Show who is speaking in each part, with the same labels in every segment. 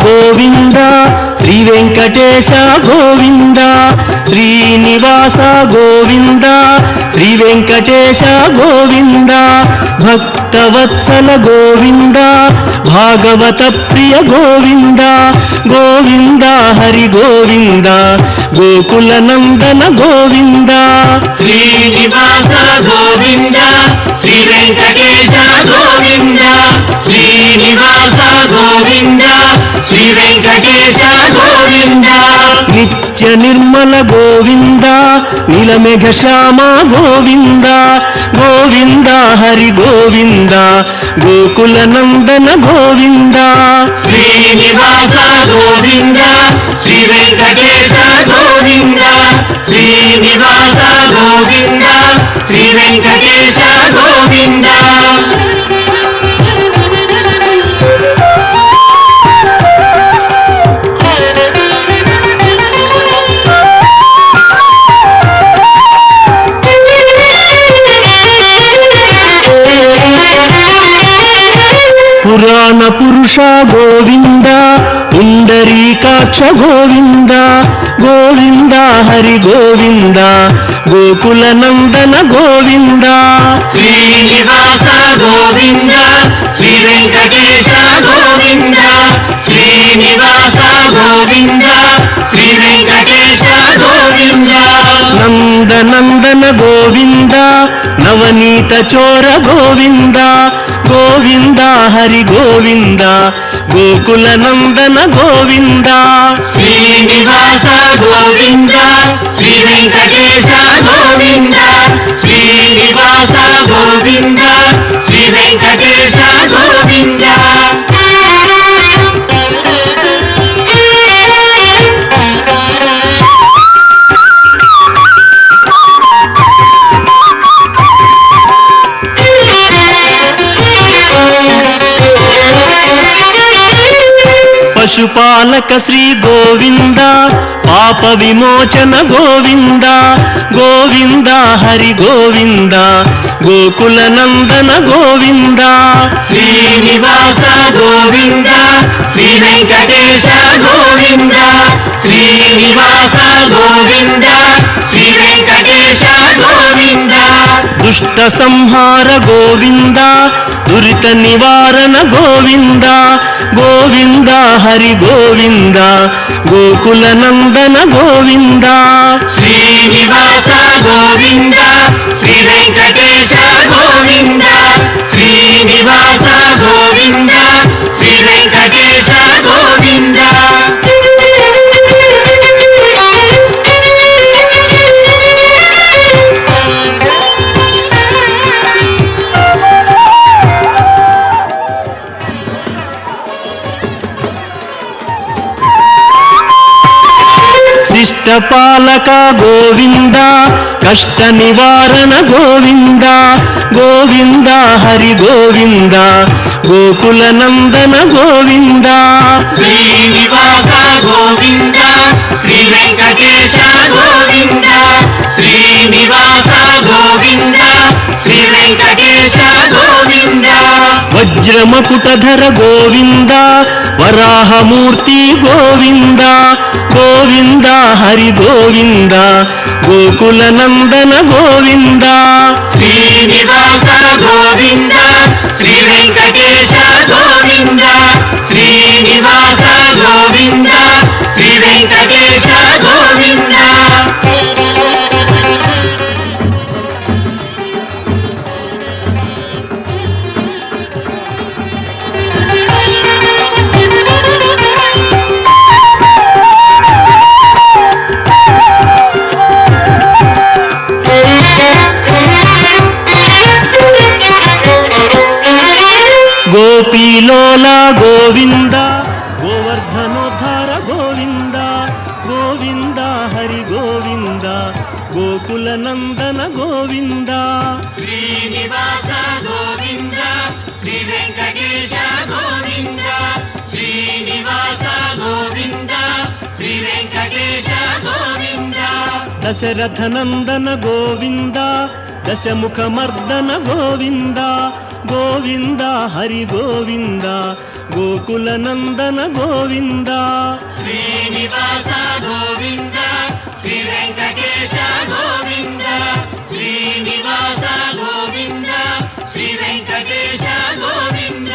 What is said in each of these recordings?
Speaker 1: గోవింద శ్రీ వెంకటేశ గోవింద శ్రీనివాస గోవింద శ్రీ వెంకటేశ గోవింద భక్తవత్సల గోవింద భాగవత ప్రియ గోవింద గోవింద హరి గోవింద గోకుల నందన గోవింద
Speaker 2: శ్రీనివాస గోవింద శ్రీ వెంకటేశ గోవింద శ్రీనివాస గోవింద శ్రీ వెంకటేశ గోవింద
Speaker 1: నిత్య నిర్మల గోవింద నీలమేఘ శ్యామ గోవింద గోవింద హరి గోవింద గోకుల నందన గోవింద
Speaker 2: శ్రీనివాస గోవింద శ్రీ వెంకటేశ గోవింద శ్రీనివాస గోవింద శ్రీ వెంకటేశ గోవింద
Speaker 1: పురాణ పురుష గోవింద పుండరీకాక్ష గోవింద గోవింద హరి గోవింద గోకుల నందన గోవింద
Speaker 2: శ్రీనివాస గోవింద శ్రీ వెంకటేశ గోవింద శ్రీనివాస గోవింద శ్రీ వెంకటేశ గోవింద
Speaker 1: నందనందన గోవింద నవనీత చోర గోవింద గోవింద హరి గోవింద గోకుల నందన గోవింద
Speaker 2: శ్రీనివాస గోవింద శ్రీ వెంకటేశ గోవింద శ్రీనివాస గోవింద శ్రీ వెంకటేశ గోవింద
Speaker 1: పశుపాలక శ్రీ గోవింద పాప విమోచన గోవింద గోవింద హరి గోవింద గోకుల నందన గోవింద
Speaker 2: శ్రీనివాస గోవింద శ్రీ వెంకటేశ గోవింద శ్రీనివాస గోవింద శ్రీ వెంకటేశ గోవింద
Speaker 1: దుష్ట సంహార గోవింద దురిత నివారణ గోవింద గోవింద హరి గోవింద గోకుల నందన గోవింద
Speaker 2: శ్రీనివాస గోవింద శ్రీ వెంకటేశ గోవింద శ్రీనివాస గోవింద శ్రీ వెంకటేశ గోవింద
Speaker 1: శిష్టపాలక గోవింద కష్ట నివారణ గోవింద గోవింద హరి గోవింద గోకుల నందన గోవింద
Speaker 2: శ్రీనివాస గోవింద శ్రీ వెంకటేశ గోవింద శ్రీనివాస గోవింద శ్రీ వెంకటేశ గోవింద
Speaker 1: వజ్రమకుటధర గోవింద వరాహమూర్తి గోవింద గోవింద హరి గోవింద గోకుల నందన గోవింద
Speaker 2: శ్రీనివాస గోవింద శ్రీ వెంకటేశ గోవింద శ్రీనివాస గోవింద శ్రీ వెంకటేశ గోవింద
Speaker 1: గోపీలోల గోవింద గోవర్ధనోద్ధార గోవింద గోవింద హరి గోవింద గోకుల నందన గోవింద
Speaker 2: శ్రీనివాస గోవింద శ్రీ వెంకటేశ గోవింద శ్రీనివాస గోవింద శ్రీ వెంకటేశ గోవింద
Speaker 1: దశరథ నందన గోవింద దశముఖ మర్దన గోవింద గోవింద హరి గోవింద ಗೋಕುಲನಂದನ ಗೋವಿಂದ
Speaker 2: ಶ್ರೀನಿವಾಸ ಗೋವಿಂದ ಶ್ರೀ ವೆಂಕಟೇಶ ಗೋವಿಂದ ಶ್ರೀನಿವಾಸ ಗೋವಿಂದ ಶ್ರೀ ವೆಂಕಟೇಶ ಗೋವಿಂದ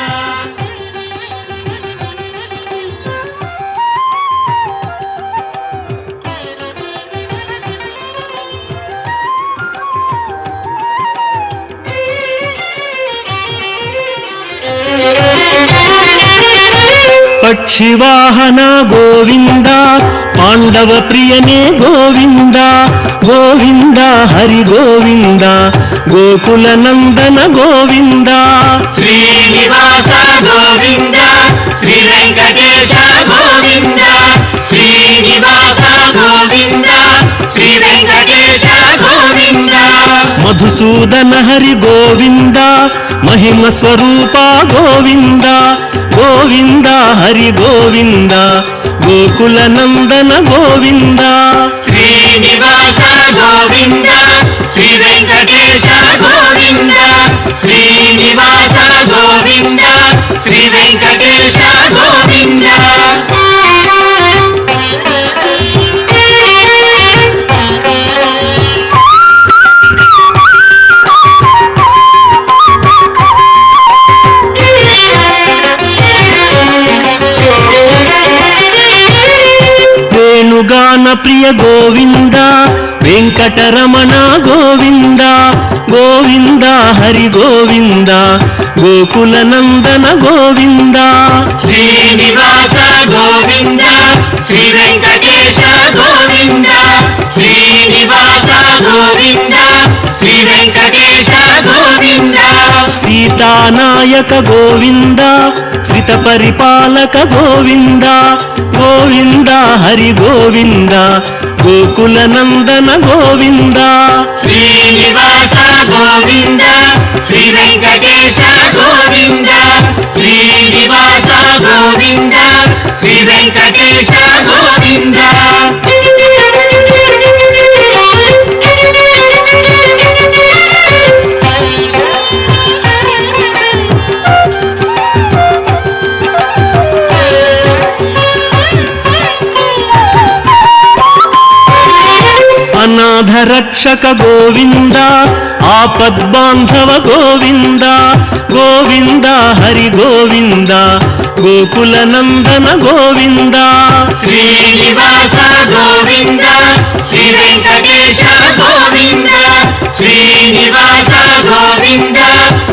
Speaker 1: ಪಕ್ಷಿವಾಹನ ಗೋವಿಂದ ಪಾಂಡವ ಪ್ರಿಯನೇ ಗೋವಿಂದ ಗೋವಿಂದ ಹರಿ ಗೋವಿಂದ ಗೋಕುಲನಂದನ ಗೋವಿಂದ
Speaker 2: ಶ್ರೀನಿವಾಸ ಗೋವಿಂದ ಶ್ರೀ ವೆಂಕಟೇಶ ಗೋವಿಂದ ಶ್ರೀನಿವಾಸ ಗೋವಿಂದ ಶ್ರೀ ವೆಂಕಟೇಶ ಗೋವಿಂದ
Speaker 1: ಮಧುಸೂದನ ಹರಿ ಗೋವಿಂದ ಮಹಿಮ ಸ್ವರೂಪ ಗೋವಿಂದ ಗೋವಿಂದ ಹರಿ ಗೋವಿಂದ ಗೋಕುಲನಂದನ ಗೋವಿಂದ
Speaker 2: ಶ್ರೀನಿವಾಸ ಗೋವಿಂದ ಶ್ರೀ ವೆಂಕಟೇಶ ಗೋವಿಂದ ಶ್ರೀನಿವಾಸ ಗೋವಿಂದ ಶ್ರೀ ವೆಂಕಟೇಶ ಗೋವಿಂದ
Speaker 1: ವೇಣುಗಾನ ಪ್ರಿಯ ಗೋವಿಂದ ವೆಂಕಟರಮಣ ಗೋವಿಂದ ಗೋವಿಂದ ಹರಿ ಗೋವಿಂದ ಗೋಕುಲನಂದನ ಗೋವಿಂದ
Speaker 2: ಶ್ರೀನಿವಾಸ ಗೋವಿಂದ ಶ್ರೀ ವೆಂಕಟೇಶ ಗೋವಿಂದ ಶ್ರೀನಿವಾಸ ಗೋವಿಂದ ಶ್ರೀ ವೆಂಕಟೇಶ ಗೋವಿಂದ
Speaker 1: ಸೀತಾನಾಯಕ ಗೋವಿಂದ ಶ್ರಿತ ಪರಿಪಾಲಕ ಗೋವಿಂದ ಗೋವಿಂದ ಹರಿ ಗೋವಿಂದ ಗೋಕುಲನಂದನ ಗೋವಿಂದ
Speaker 2: ಶ್ರೀನಿವಾಸ ಗೋವಿಂದ ಶ್ರೀ ವೆಂಕಟೇಶ ಗೋವಿಂದ ಶ್ರೀನಿವಾಸ ಗೋವಿಂದ ಶ್ರೀ ವೆಂಕಟೇಶ ಗೋವಿಂದ
Speaker 1: ಅನಾಥ ರಕ್ಷಕ ಗೋವಿಂದ ಆಪದ್ಬಾಂಧವ ಗೋವಿಂದ ಗೋವಿಂದ ಹರಿ ಗೋವಿಂದ ಗೋಕುಲನಂದನ ಗೋವಿಂದ
Speaker 2: ಶ್ರೀನಿವಾಸ ಗೋವಿಂದ ಶ್ರೀ ವೆಂಕಟೇಶ ಗೋವಿಂದ ಶ್ರೀನಿವಾಸ ಗೋವಿಂದ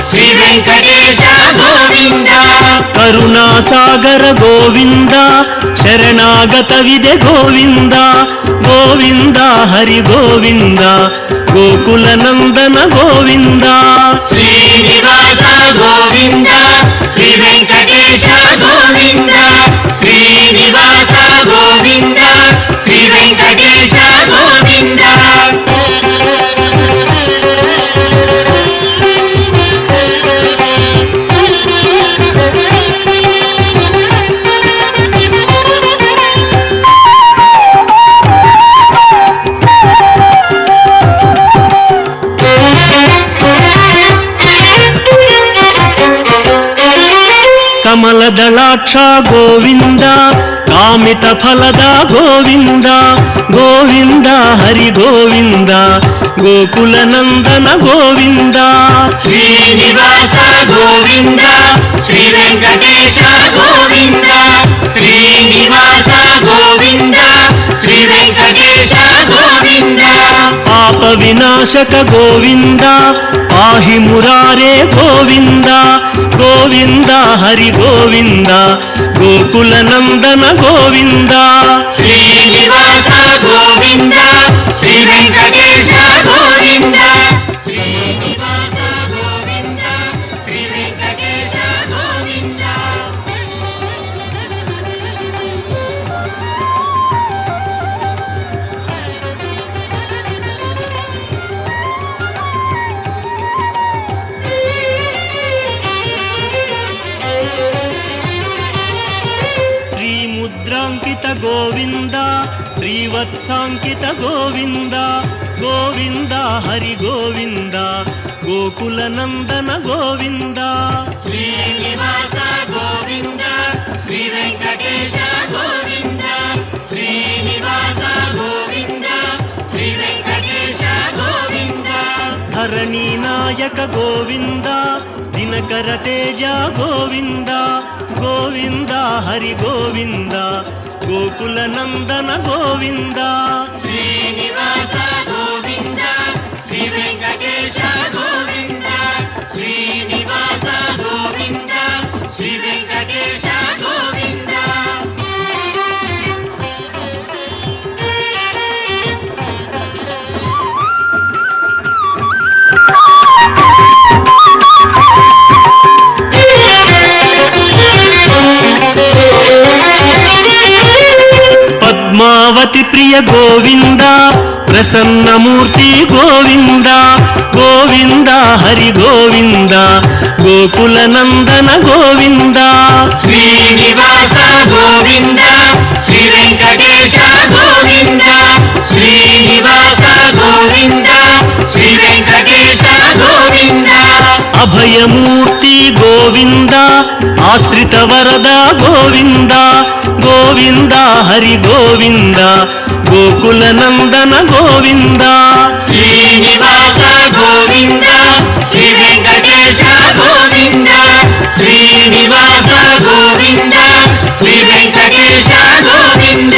Speaker 2: ಶ್ರೀ ವೆಂಕಟೇಶ ಗೋವಿಂದ
Speaker 1: ಕರುಣಾಸಾಗರ ಗೋವಿಂದ ಶರಣಾಗತವಿದೆ ಗೋವಿಂದ ಗೋವಿಂದ ಹರಿ ಗೋವಿಂದ ಗೋಕುಲನಂದನ ಗೋವಿಂದ
Speaker 2: ಶ್ರೀನಿವಾಸ ಗೋವಿಂದ ಶ್ರೀ ವೆಂಕಟೇಶ ಗೋವಿಂದ ಶ್ರೀನಿವಾಸ ಗೋವಿಂದ ಶ್ರೀ ವೆಂಕಟೇಶ ಗೋವಿಂದ
Speaker 1: ಕಮಲದಳಾಕ್ಷ ಗೋವಿಂದ ಕಾಮಿತ ಫಲದ ಗೋವಿಂದ ಗೋವಿಂದ ಹರಿ ಗೋವಿಂದ ಗೋಕುಲನಂದನ ಗೋವಿಂದ
Speaker 2: ಶ್ರೀನಿವಾಸ ಗೋವಿಂದ ಶ್ರೀ ವೆಂಕಟೇಶ ಗೋವಿಂದ ಶ್ರೀನಿವಾಸ ಗೋವಿಂದ ಶ್ರೀ ವೆಂಕಟೇಶ ಗೋವಿಂದ
Speaker 1: ಪಾಪ ವಿನಾಶಕ ಗೋವಿಂದ ಪಾಹಿ ಮುರಾರೇ ಗೋವಿಂದ ಗೋವಿಂದ ಹರಿ ಗೋವಿಂದ ಗೋಕುಲನಂದನ ಗೋವಿಂದ
Speaker 2: ಶ್ರೀನಿವಾಸ ಗೋವಿಂದ ಶ್ರೀ ವೆಂಕಟೇಶ ಗೋವಿಂದ ಶ್ರೀನಿವಾಸ ಗೋವಿಂದ ಶ್ರೀ ವೆಂಕಟೇಶ ಗೋವಿಂದ
Speaker 1: ಶ್ರೀಮುದ್ರಾಂಕಿತ ಗೋವಿಂದ ಶ್ರೀವತ್ಸಾಂಕಿತ ಗೋವಿಂದ ಗೋವಿಂದ ಹರಿ ಗೋವಿಂದ ಗೋಕುಲನಂದನ ಗೋವಿಂದ
Speaker 2: ಶ್ರೀನಿವಾಸ ಗೋವಿಂದ శ్రీ వెంకటేశ గోవింద శ్రీనివాస గోవింద శ్రీ వెంకటేశ గోవింద
Speaker 1: ధరణి నాయక గోవింద దినకర తేజ గోవింద గోవింద హరి గోవింద గోకుల నందన గోవింద
Speaker 2: శ్రీనివాస గోవింద శ్రీ వెంకటేశ గోవింద శ్రీనివాస గోవింద శ్రీ వెంకటేశ గోవింద
Speaker 1: పద్మావతి ప్రియ గోవింద ప్రసన్నమూర్తి గోవింద గోవింద హరి గోవింద గోకుల నందన గోవింద
Speaker 2: శ్రీనివాస గోవింద శ్రీ వెంకటేశ గోవింద శ్రీనివాస గోవింద శ్రీ వెంకటేశ గోవింద
Speaker 1: అభయమూర్తి గోవింద ఆశ్రిత వరద గోవింద గోవింద హరి గోవింద గోకుల నందన గోవింద
Speaker 2: శ్రీనివాస గోవింద శ్రీ వెంకటేశ గోవింద శ్రీనివాస గోవింద శ్రీ వెంకటేశ గోవింద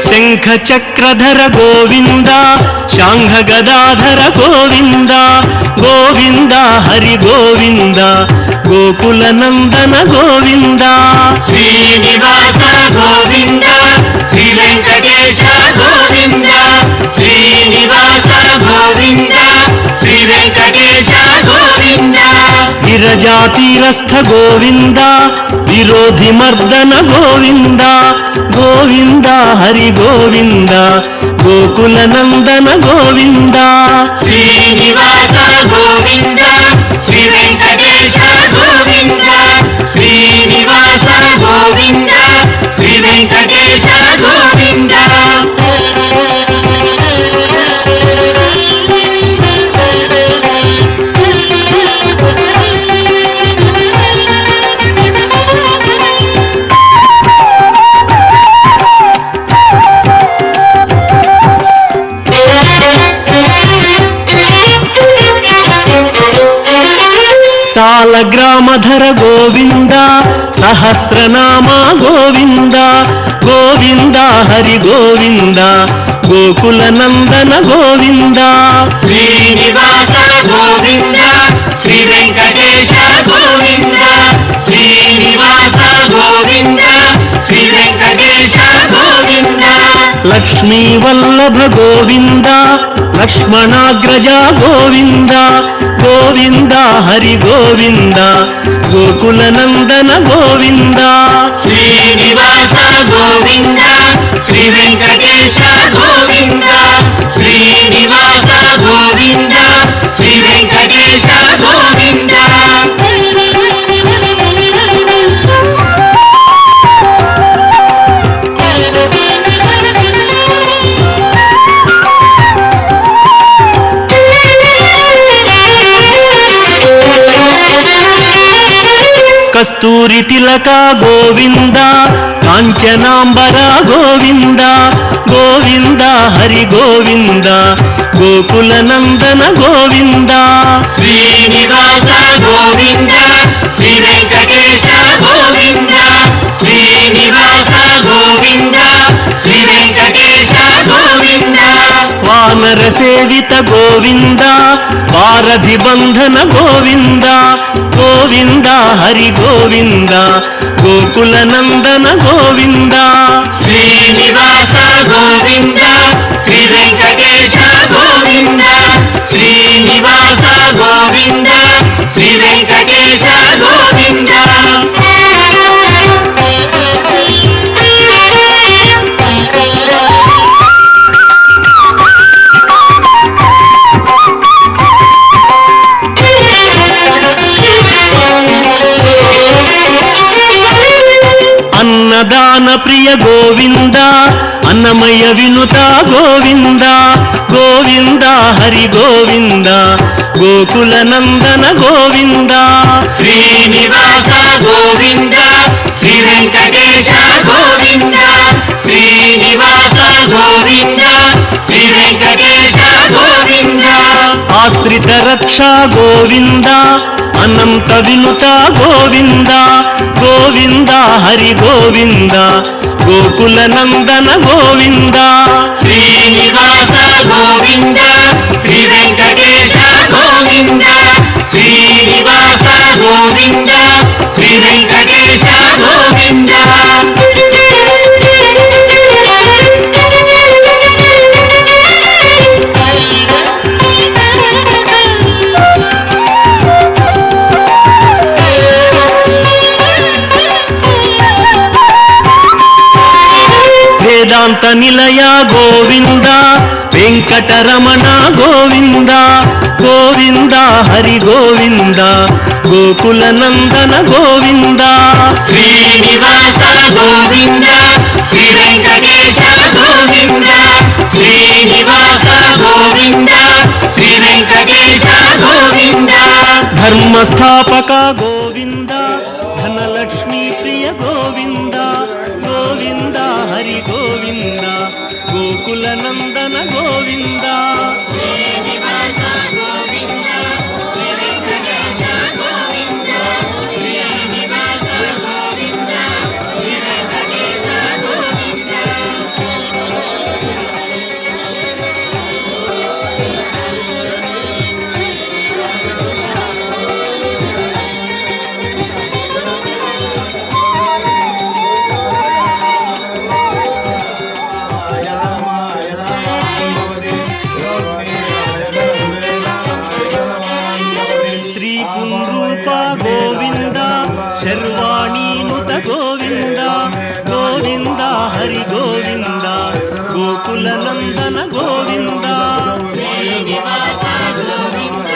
Speaker 1: శంఖ చక్రధర గోవింద శాంఘ గదాధర గోవింద గోవింద హరి గోవింద గోకుల నందన గోవింద
Speaker 2: శ్రీనివాస గోవింద శ్రీ వెంకటేశ గోవింద శ్రీనివాస గోవింద శ్రీ వెంకటేశ గోవింద
Speaker 1: విరజాతీరస్థ గోవింద విరోధి మర్దన గోవింద గోవింద హరి గోవింద గోకుల నందన గోవింద
Speaker 2: శ్రీనివాస గోవింద శ్రీ వెంకటేశ గోవింద శ్రీనివాస గోవింద శ్రీ వెంకటేశ గోవింద
Speaker 1: సాలగ్రామధర గోవింద సహస్రనామ గోవింద గోవింద హరి గోవింద గోకుల నందన గోవింద
Speaker 2: శ్రీనివాస గోవింద శ్రీ వెంకటేశ గోవింద శ్రీనివాస గోవింద శ్రీ వెంకటేశ గోవింద
Speaker 1: లక్ష్మీ వల్లభ గోవింద లక్ష్మణాగ్రజ గోవింద గోవింద హరి గోవింద గోకుల నందన గోవింద
Speaker 2: శ్రీనివాస గోవింద శ్రీ వెంకటేశ గోవింద శ్రీనివాస గోవింద శ్రీ వెంకటేశ గోవింద
Speaker 1: కస్తూరి తిలక గోవింద కాంచనాంబర గోవింద గోవింద హరి గోవింద గోకుల నందన గోవింద
Speaker 2: శ్రీనివాస గోవింద శ్రీ వెంకటేశ గోవింద శ్రీనివాస గోవింద శ్రీ వెంకటేశ గోవింద
Speaker 1: వానర సేవిత గోవింద వారధి బంధన గోవింద గోవింద హరి గోవింద గోకుల నందన గోవింద
Speaker 2: శ్రీనివాస గోవింద శ్రీ వెంకటేశ గోవింద శ్రీనివాస గోవింద శ్రీ వెంకటేశ గోవింద
Speaker 1: ప్రాణప్రియ గోవింద అన్నమయ్య వినుత గోవింద గోవింద హరి గోవింద గోకుల నందన గోవింద
Speaker 2: శ్రీనివాస గోవింద శ్రీ వెంకటేశ గోవింద శ్రీనివాస గోవింద శ్రీ వెంకటేశ గోవింద
Speaker 1: ఆశ్రిత రక్ష గోవింద అనంత వినుత గోవింద గోవింద హరి గోవింద గోకుల నందన గోవింద
Speaker 2: శ్రీనివాస గోవింద శ్రీ వెంకటేశ గోవింద శ్రీనివాస గోవింద శ్రీ వెంకటేశ గోవింద
Speaker 1: వేదాంత నిలయ గోవింద వెంకటరమణ గోవింద గోవింద హరి గోవింద గోకుల నందన గోవింద
Speaker 2: శ్రీనివాస గోవింద శ్రీ వెంకటేశ గోవింద శ్రీనివాస గోవింద శ్రీ వెంకటేశ గోవింద
Speaker 1: ధర్మస్థాపక గోవింద ధనలక్ష్మీ ప్రియ గోవింద గోవింద హరి గోవింద గోకుల నందన గోవింద
Speaker 2: శ్రీనివాస గోవింద శ్రీ వెంకటేశ గోవింద శ్రీనివాస గోవింద శ్రీ వెంకటేశ గోవింద
Speaker 1: స్త్రీ పుంరూప గోవింద శర్వాణీనుత గోవింద గోవింద హరి గోవింద గోకుల నందన గోవింద
Speaker 2: శ్రీనివాస గోవింద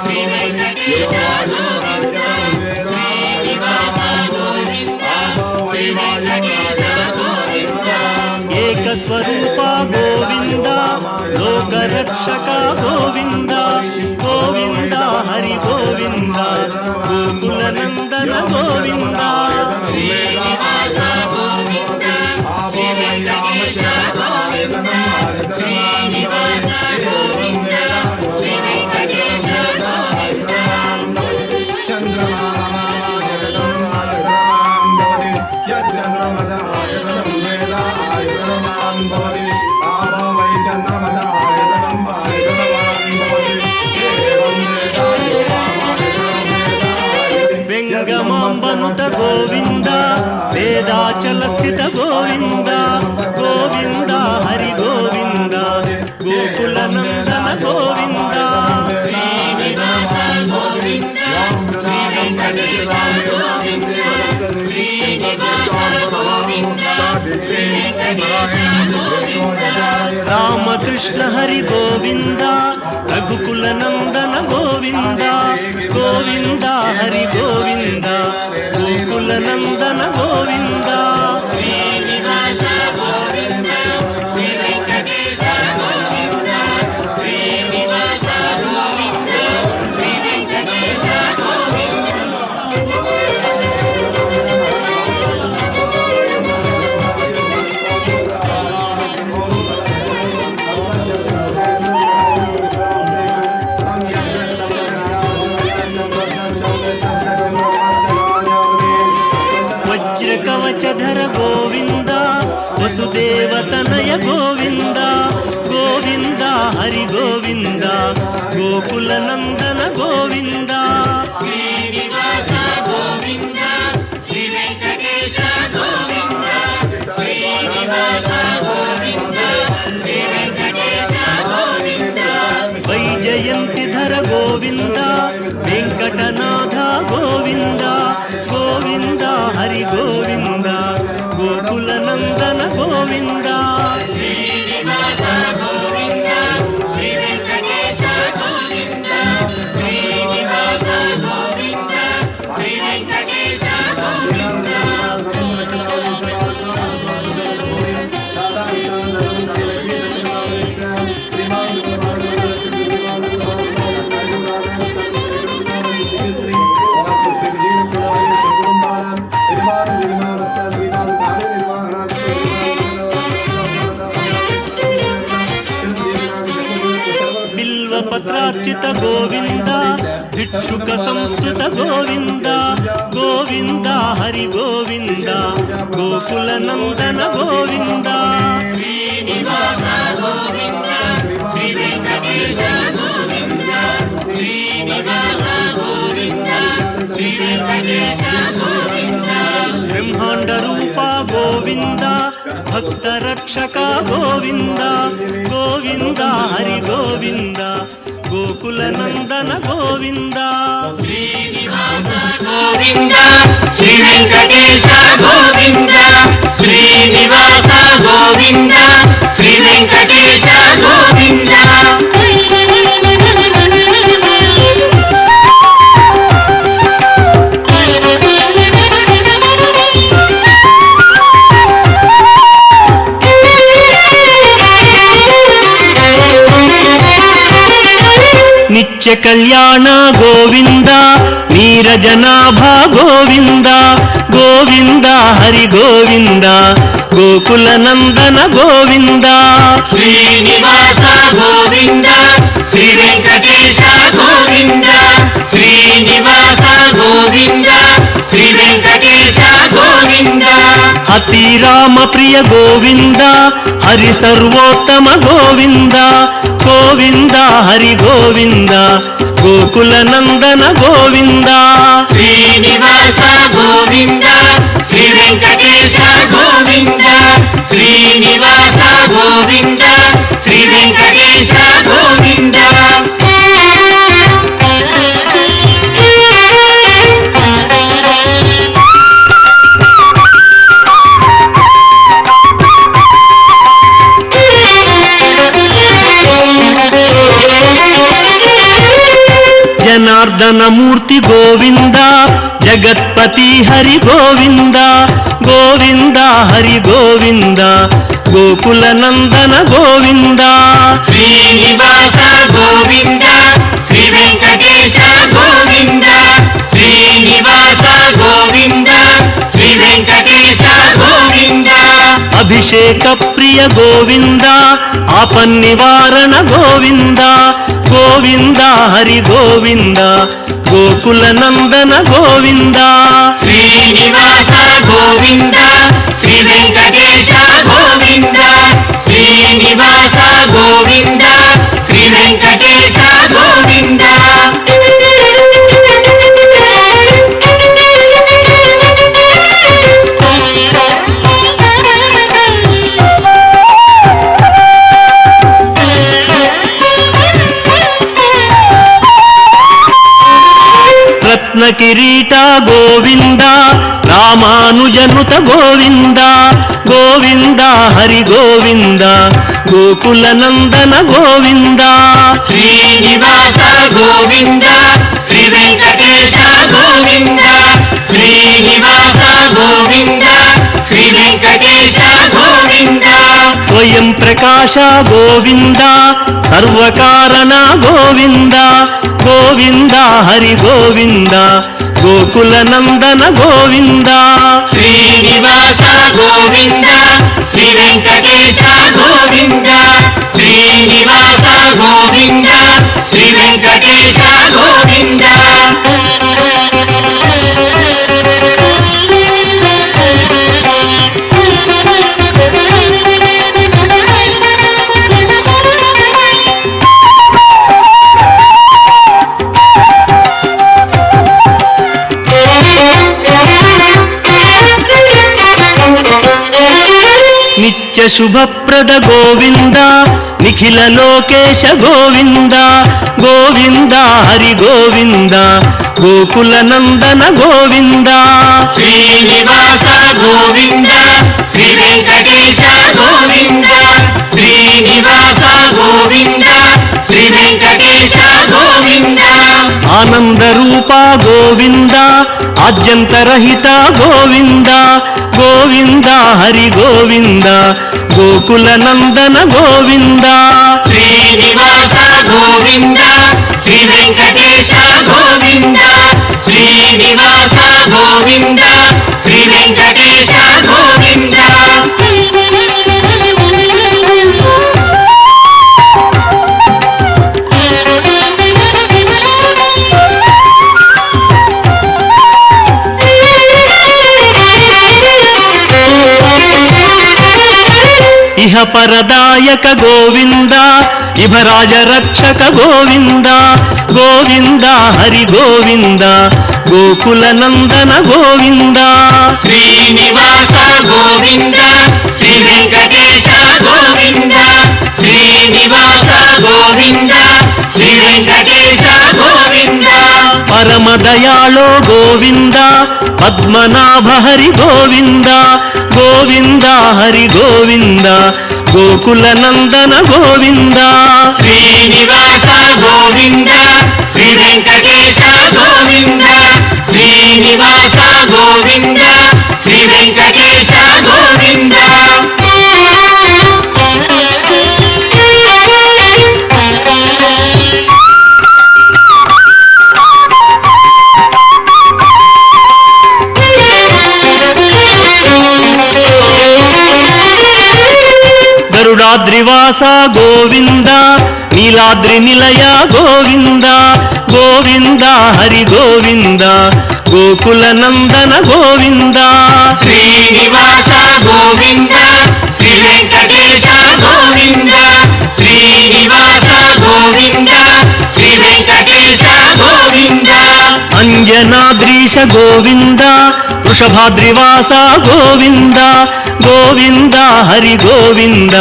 Speaker 2: శ్రీ వెంకటేశ గోవింద శ్రీనివాస గోవింద శ్రీ వెంకటేశ గోవింద
Speaker 1: ఏకస్వరూప గోవింద లోకరక్షక గోవింద గోవింద హరి గోవింద గోకుల నందన గోవింద
Speaker 2: శ్రీనివాస గోవింద శ్రీ వెంకటేశ గోవింద శ్రీనివాస గోవింద శ్రీ వెంకటేశ గోవింద
Speaker 1: వెంగమాంబనుత గోవింద వేదాచల స్థిత గోవింద గోవింద హరి గోవింద గోకుల నందన గోవింద
Speaker 2: శ్రీనివాస గోవింద శ్రీ వెంకటేశ గోవింద శ్రీనివాస గోవింద శ్రీ వెంకటేశ గోవింద
Speaker 1: రామకృష్ణ హరి గోవింద రఘుకుల నందన గోవింద గోవింద హరి గోవింద గోకుల నందన గోవింద
Speaker 2: శ్రీనివాస గోవింద శ్రీ వెంకటేశ గోవింద శ్రీనివాస గోవింద శ్రీ వెంకటేశ గోవింద
Speaker 1: వజ్రకవచధర గోవింద వసుదేవతనయ గోవింద గోవింద హరి గోవింద గోకుల నందన గోవింద
Speaker 2: శ్రీనివాస గోవింద శ్రీ వెంకటేశ గోవింద శ్రీనివాస గోవింద శ్రీ వెంకటేశ గోవింద
Speaker 1: వైజయంతి ధర గోవింద వెంకటనాథ గోవింద గోవింద హరి గోవింద గోకుల నందన గోవింద
Speaker 2: శ్రీనివాస గోవింద శ్రీ వెంకటేశ గోవింద శ్రీనివాస
Speaker 1: బిల్వపత్రార్చిత గోవింద భిక్షుక సంస్థుత గోవింద గోవింద హరి గోవింద గోకుల నందన గోవింద
Speaker 2: శ్రీనివాస గోవింద శ్రీ వెంకటేశ గోవింద శ్రీనివాస గోవింద శ్రీ వెంకటేశ గోవింద
Speaker 1: బ్రహ్మాండ రూప గోవింద భక్త రక్షక గోవింద గోవింద హరి గోవింద గోకుల నందన గోవింద
Speaker 2: శ్రీనివాస గోవింద శ్రీ వెంకటేశ గోవింద శ్రీనివాస గోవింద శ్రీ వెంకటేశ గోవింద
Speaker 1: నిత్య కళ్యాణ గోవింద నీరజనాభ గోవింద గోవింద హరి గోవింద గోకుల నందన గోవింద
Speaker 2: శ్రీనివాస గోవింద శ్రీ వెంకటేశ గోవింద శ్రీనివాస గోవింద శ్రీ వెంకటేశ గోవింద
Speaker 1: అతి రామ ప్రియ గోవింద హరి సర్వోత్తమ గోవింద గోవింద హరి గోవింద గోకుల నందన గోవింద
Speaker 2: శ్రీనివాస గోవింద శ్రీ వెంకటేశ గోవింద శ్రీనివాస గోవింద శ్రీ వెంకటేశ గోవింద
Speaker 1: జనార్దన మూర్తి గోవింద జగత్పతి హరి గోవింద గోవింద హరి గోవింద గోకుల నందన గోవింద
Speaker 2: శ్రీనివాస గోవింద శ్రీ వెంకటేశ గోవింద శ్రీనివాస గోవింద శ్రీ వెంకటేశ గోవింద
Speaker 1: అభిషేక ప్రియ గోవింద ఆపన్నివారణ గోవింద గోవింద హరి గోవింద గోకుల నందన గోవింద
Speaker 2: శ్రీనివాస గోవింద శ్రీ వెంకటేశ గోవింద శ్రీనివాస గోవింద శ్రీ వెంకటేశ గోవింద
Speaker 1: రత్న కిరీట గోవింద రామానుజనుత గోవింద గోవింద హరి గోవింద గోకుల నందన గోవింద
Speaker 2: శ్రీనివాస గోవింద శ్రీ వెంకటేశ గోవింద శ్రీనివాస గోవింద శ్రీ వెంకటేశ గోవింద
Speaker 1: స్వయం ప్రకాశ గోవింద సర్వకారణ గోవింద గోవింద హరి గోవింద గోకుల నందన గోవింద
Speaker 2: శ్రీనివాస గోవింద శ్రీ వెంకటేశ గోవింద శ్రీనివాస గోవింద శ్రీ వెంకటేశ గోవింద
Speaker 1: నిత్య శుభప్రద గోవింద నిఖిల లోకేశ గోవింద గోవింద హరి గోవింద గోకుల నందన గోవింద
Speaker 2: శ్రీనివాస గోవింద శ్రీ వెంకటేశ గోవింద శ్రీనివాస గోవింద శ్రీ వెంకటేశ గోవింద
Speaker 1: ఆనంద రూప గోవింద ఆద్యంతరహిత గోవింద గోవింద హరి గోవింద గోకుల నందన గోవింద
Speaker 2: శ్రీనివాస గోవింద శ్రీ వెంకటేశ గోవింద శ్రీనివాస గోవింద శ్రీ వెంకటేశ గోవింద
Speaker 1: ఇహ పరదాయక గోవింద ఇభరాజ రక్షక గోవింద గోవింద హరి గోవింద గోకుల నందన గోవింద
Speaker 2: శ్రీనివాస గోవింద శ్రీ వెంకటేశ గోవింద శ్రీనివాస గోవింద శ్రీ వెంకటేశ గోవింద
Speaker 1: పరమ దయాళో గోవింద పద్మనాభ హరి గోవింద గోవింద హరి గోవింద గోకుల నందన గోవింద
Speaker 2: శ్రీనివాస గోవింద శ్రీ వెంకటేశ గోవింద శ్రీనివాస గోవింద శ్రీ వెంకటేశ గోవింద
Speaker 1: గరుడాద్రివాస గోవింద నీలాద్రి నిలయ గోవింద గోవింద హరి గోవింద గోకుల నందన గోవింద
Speaker 2: శ్రీనివాస గోవింద శ్రీ వెంకటేశ గోవింద శ్రీనివాస గోవింద శ్రీ వెంకటేశ గోవింద
Speaker 1: అంజనాద్రీశ గోవింద వృషభాద్రివాస గోవింద గోవింద హరి గోవింద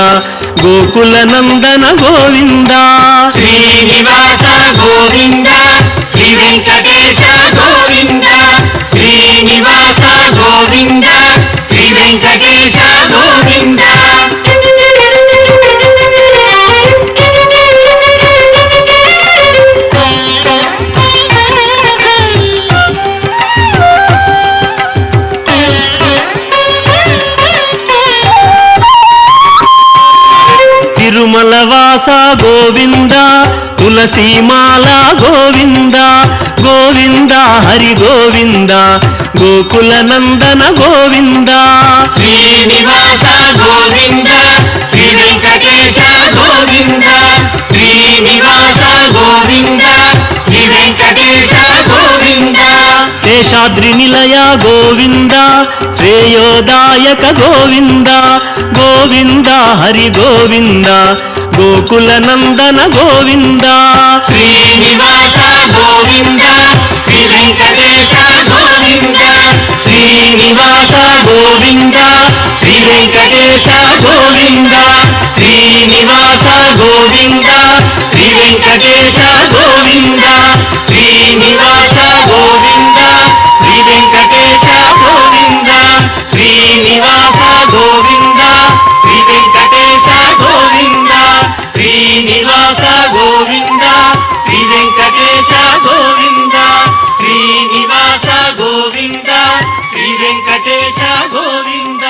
Speaker 1: గోకుల నందన గోవింద
Speaker 2: శ్రీనివాస గోవింద శ్రీ వెంకటేశ గోవింద శ్రీనివాస గోవింద శ్రీ వెంకటేశ గోవింద
Speaker 1: తిరుమలవాస గోవింద తులసీమాల గోవింద గోవింద హరి గోవింద గోకుల నందన గోవింద
Speaker 2: శ్రీనివాస గోవింద శ్రీ వెంకటేశ గోవింద శ్రీనివాస గోవింద శ్రీ వెంకటేశ గోవింద
Speaker 1: శేషాద్రి నిలయ గోవింద శ్రేయోదాయక గోవింద గోవింద హరి గోవింద గోకుల నందన గోవింద
Speaker 2: శ్రీనివాస గోవింద శ్రీ వెంకటేశ గోవింద శ్రీనివాస గోవింద శ్రీ వెంకటేశ గోవింద శ్రీనివాస గోవింద శ్రీ వెంకటేశ గోవింద శ్రీనివాస గోవింద శ్రీ వెంకటేశ గోవింద శ్రీనివాస గోవింద శ్రీ వెంకటేశ గోవింద శ్రీనివాస గోవింద శ్రీ వెంకటేశ గోవింద శ్రీనివాస గోవింద శ్రీ వెంకటేశ గోవింద